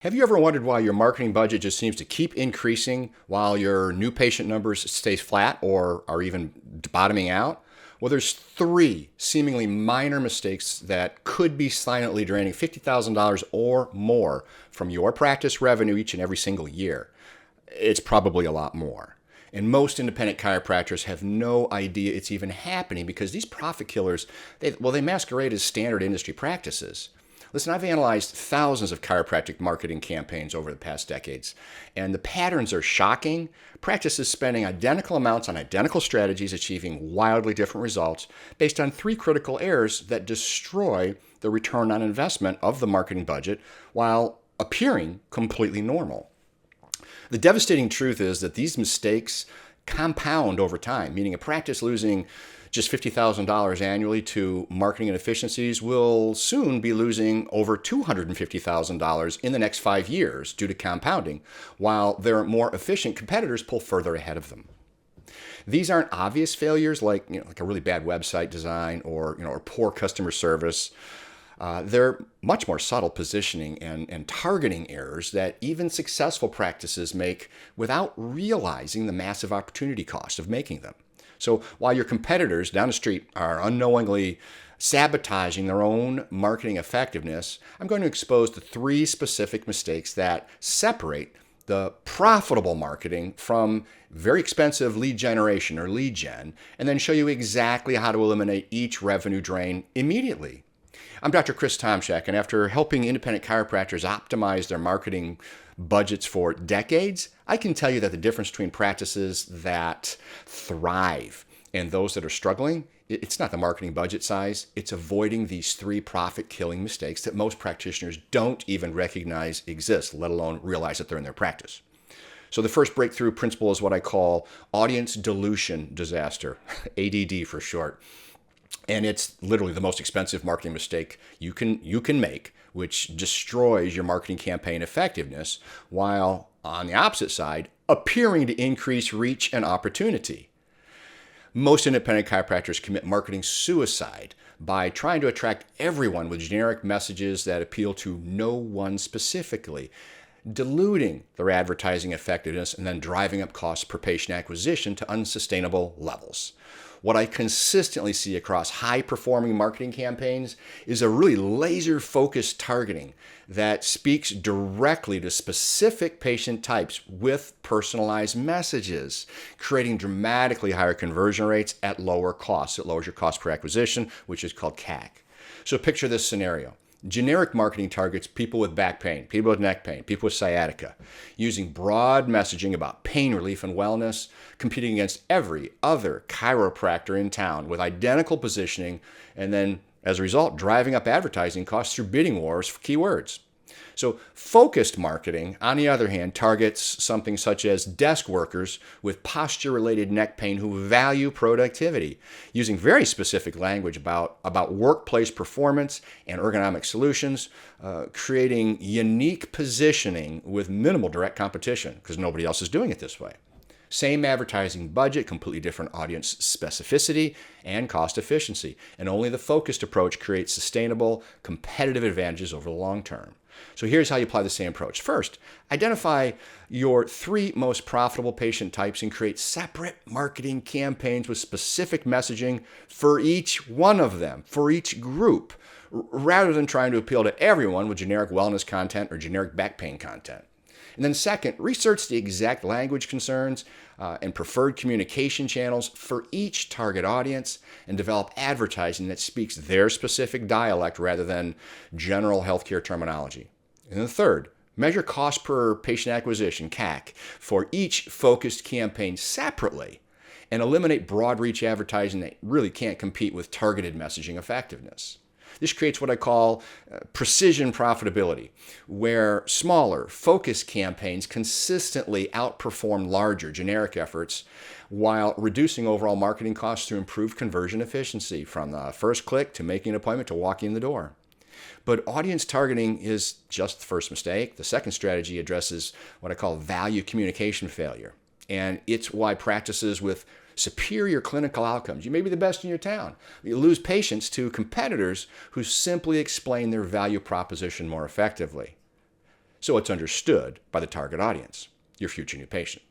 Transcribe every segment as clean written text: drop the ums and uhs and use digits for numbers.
Have you ever wondered why your marketing budget just seems to keep increasing while your new patient numbers stay flat or are even bottoming out? Well, there's three seemingly minor mistakes that could be silently draining $50,000 or more from your practice revenue each and every single year. It's probably a lot more. And most independent chiropractors have no idea it's even happening because these profit killers, they masquerade as standard industry practices. Listen, I've analyzed thousands of chiropractic marketing campaigns over the past decades, and the patterns are shocking. Practices spending identical amounts on identical strategies, achieving wildly different results based on three critical errors that destroy the return on investment of the marketing budget while appearing completely normal. The devastating truth is that these mistakes compound over time, meaning a practice losing just $50,000 annually to marketing inefficiencies will soon be losing over $250,000 in the next 5 years due to compounding, while their more efficient competitors pull further ahead of them. These aren't obvious failures like a really bad website design or poor customer service. They're much more subtle positioning and targeting errors that even successful practices make without realizing the massive opportunity cost of making them. So while your competitors down the street are unknowingly sabotaging their own marketing effectiveness, I'm going to expose the three specific mistakes that separate the profitable marketing from very expensive lead generation or lead gen, and then show you exactly how to eliminate each revenue drain immediately. I'm Dr. Chris Tomshack, and after helping independent chiropractors optimize their marketing budgets for decades, I can tell you that the difference between practices that thrive and those that are struggling, it's not the marketing budget size, it's avoiding these three profit-killing mistakes that most practitioners don't even recognize exist, let alone realize that they're in their practice. So the first breakthrough principle is what I call audience dilution disaster, ADD for short. And it's literally the most expensive marketing mistake you can make, which destroys your marketing campaign effectiveness, while on the opposite side, appearing to increase reach and opportunity. Most independent chiropractors commit marketing suicide by trying to attract everyone with generic messages that appeal to no one specifically, diluting their advertising effectiveness and then driving up costs per patient acquisition to unsustainable levels. What I consistently see across high-performing marketing campaigns is a really laser-focused targeting that speaks directly to specific patient types with personalized messages, creating dramatically higher conversion rates at lower costs. It lowers your cost per acquisition, which is called CAC. So picture this scenario. Generic marketing targets people with back pain, people with neck pain, people with sciatica, using broad messaging about pain relief and wellness, competing against every other chiropractor in town with identical positioning, and then, as a result, driving up advertising costs through bidding wars for keywords. So focused marketing, on the other hand, targets something such as desk workers with posture-related neck pain who value productivity, using very specific language about workplace performance and ergonomic solutions, creating unique positioning with minimal direct competition because nobody else is doing it this way. Same advertising budget, completely different audience specificity and cost efficiency. And only the focused approach creates sustainable competitive advantages over the long term. So here's how you apply the same approach. First, identify your three most profitable patient types and create separate marketing campaigns with specific messaging for each one of them, for each group, rather than trying to appeal to everyone with generic wellness content or generic back pain content. And then second, research the exact language concerns and preferred communication channels for each target audience and develop advertising that speaks their specific dialect rather than general healthcare terminology. And then third, measure cost per patient acquisition, CAC, for each focused campaign separately and eliminate broad reach advertising that really can't compete with targeted messaging effectiveness. This creates what I call precision profitability, where smaller, focused campaigns consistently outperform larger, generic efforts while reducing overall marketing costs through improved conversion efficiency from the first click to making an appointment to walking in the door. But audience targeting is just the first mistake. The second strategy addresses what I call value communication failure. And it's why practices with superior clinical outcomes, you may be the best in your town, you lose patients to competitors who simply explain their value proposition more effectively. so it's understood by the target audience, your future new patient.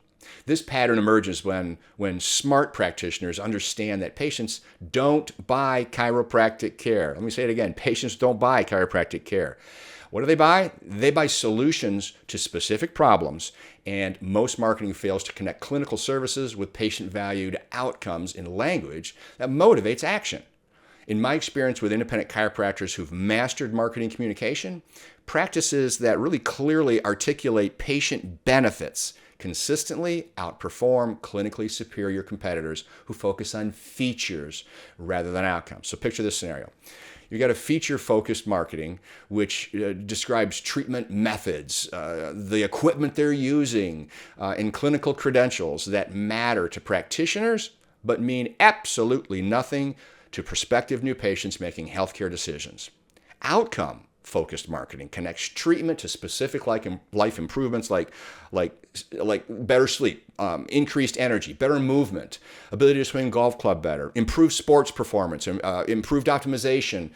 This pattern emerges when smart practitioners understand that patients don't buy chiropractic care. Let me say it again. Patients don't buy chiropractic care. What do they buy? They buy solutions to specific problems, and most marketing fails to connect clinical services with patient-valued outcomes in language that motivates action. In my experience with independent chiropractors who've mastered marketing communication, practices that really clearly articulate patient benefits consistently outperform clinically superior competitors who focus on features rather than outcomes. So picture this scenario. You got a feature-focused marketing which describes treatment methods, the equipment they're using, and clinical credentials that matter to practitioners but mean absolutely nothing to prospective new patients making healthcare decisions. Outcome-focused marketing connects treatment to specific life improvements like better sleep, increased energy, better movement, ability to swing golf club better, improved sports performance, improved optimization,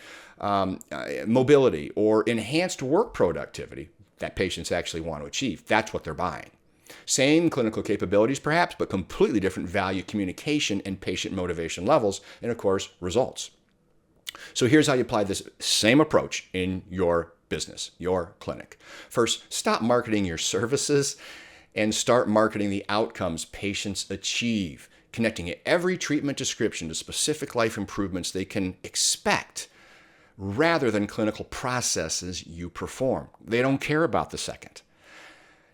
mobility, or enhanced work productivity that patients actually want to achieve. That's what they're buying. Same clinical capabilities perhaps, but completely different value communication and patient motivation levels, and of course, results. So here's how you apply this same approach in your business, your clinic. First, stop marketing your services and start marketing the outcomes patients achieve, connecting every treatment description to specific life improvements they can expect rather than clinical processes you perform. They don't care about the second.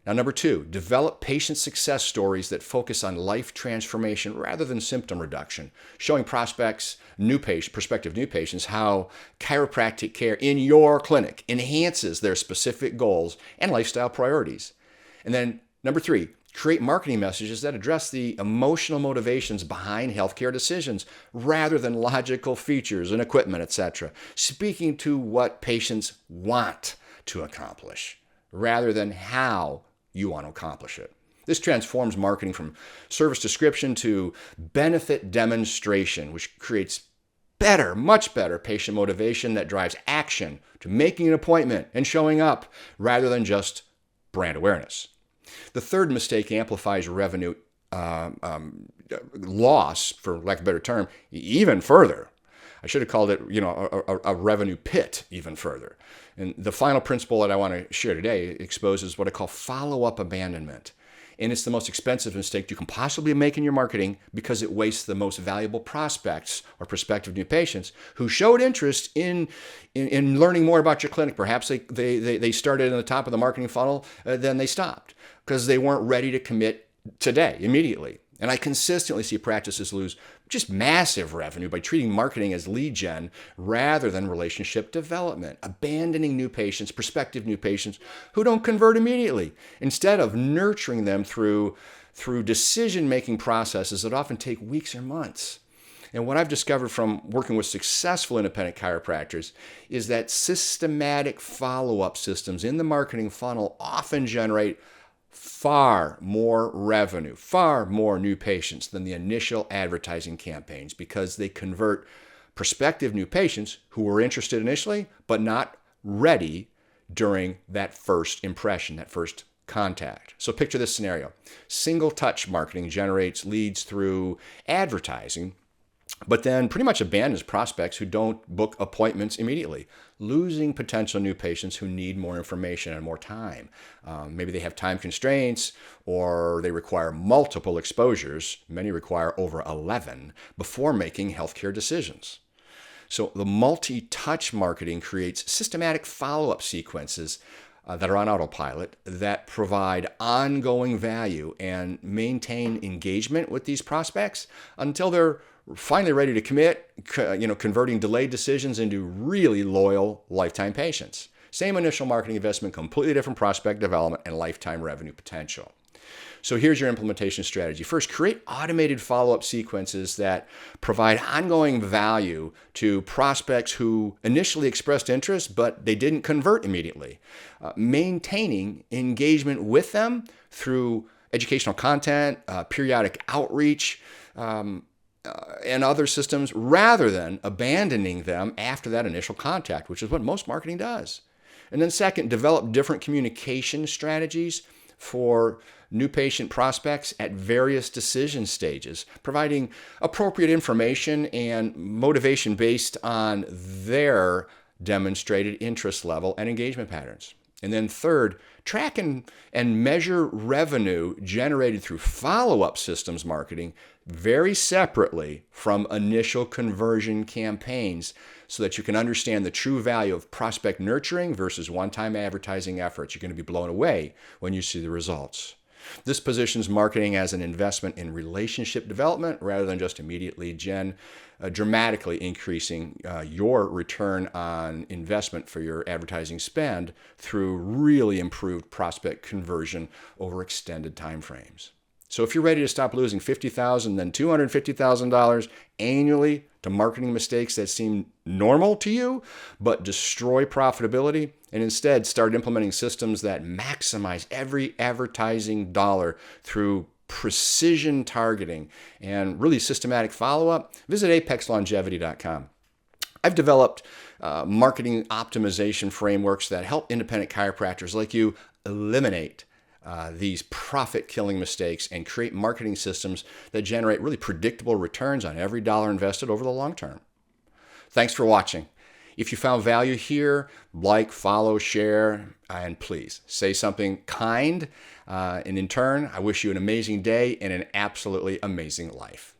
Now, number two, develop patient success stories that focus on life transformation rather than symptom reduction, showing prospective new patients how chiropractic care in your clinic enhances their specific goals and lifestyle priorities. And then number three, create marketing messages that address the emotional motivations behind healthcare decisions rather than logical features and equipment, etc., speaking to what patients want to accomplish rather than how you want to accomplish it. This transforms marketing from service description to benefit demonstration, which creates better, much better patient motivation that drives action to making an appointment and showing up rather than just brand awareness. The third mistake amplifies revenue loss, for lack of a better term, even further. I should have called it, a revenue pit even further. And the final principle that I want to share today exposes what I call follow-up abandonment. And it's the most expensive mistake you can possibly make in your marketing because it wastes the most valuable prospects or prospective new patients who showed interest in learning more about your clinic. Perhaps they started in the top of the marketing funnel, then they stopped because they weren't ready to commit today, immediately. And I consistently see practices lose just massive revenue by treating marketing as lead gen rather than relationship development, abandoning new patients, prospective new patients who don't convert immediately, instead of nurturing them through decision-making processes that often take weeks or months. And what I've discovered from working with successful independent chiropractors is that systematic follow-up systems in the marketing funnel often generate far more revenue, far more new patients than the initial advertising campaigns because they convert prospective new patients who were interested initially but not ready during that first impression, that first contact. So picture this scenario. Single touch marketing generates leads through advertising, but then pretty much abandons prospects who don't book appointments immediately, losing potential new patients who need more information and more time. Maybe they have time constraints or they require multiple exposures. Many require over 11 before making healthcare decisions. So the multi-touch marketing creates systematic follow-up sequences that are on autopilot that provide ongoing value and maintain engagement with these prospects until they're finally ready to commit, converting delayed decisions into really loyal lifetime patients. Same initial marketing investment, completely different prospect development and lifetime revenue potential. So here's your implementation strategy. First, create automated follow-up sequences that provide ongoing value to prospects who initially expressed interest, but they didn't convert immediately. Maintaining engagement with them through educational content, periodic outreach, and other systems rather than abandoning them after that initial contact, which is what most marketing does. And then second, develop different communication strategies for new patient prospects at various decision stages, providing appropriate information and motivation based on their demonstrated interest level and engagement patterns. And then third, track and measure revenue generated through follow-up systems marketing very separately from initial conversion campaigns so that you can understand the true value of prospect nurturing versus one-time advertising efforts. You're going to be blown away when you see the results. This positions marketing as an investment in relationship development rather than just immediate lead gen, dramatically increasing your return on investment for your advertising spend through really improved prospect conversion over extended time frames. So if you're ready to stop losing $50,000, then $250,000 annually to marketing mistakes that seem normal to you, but destroy profitability, and instead start implementing systems that maximize every advertising dollar through precision targeting and really systematic follow-up, visit apexlongevity.com. I've developed marketing optimization frameworks that help independent chiropractors like you eliminate these profit-killing mistakes and create marketing systems that generate really predictable returns on every dollar invested over the long term. Thanks for watching. If you found value here, like, follow, share, and please say something kind. And in turn, I wish you an amazing day and an absolutely amazing life.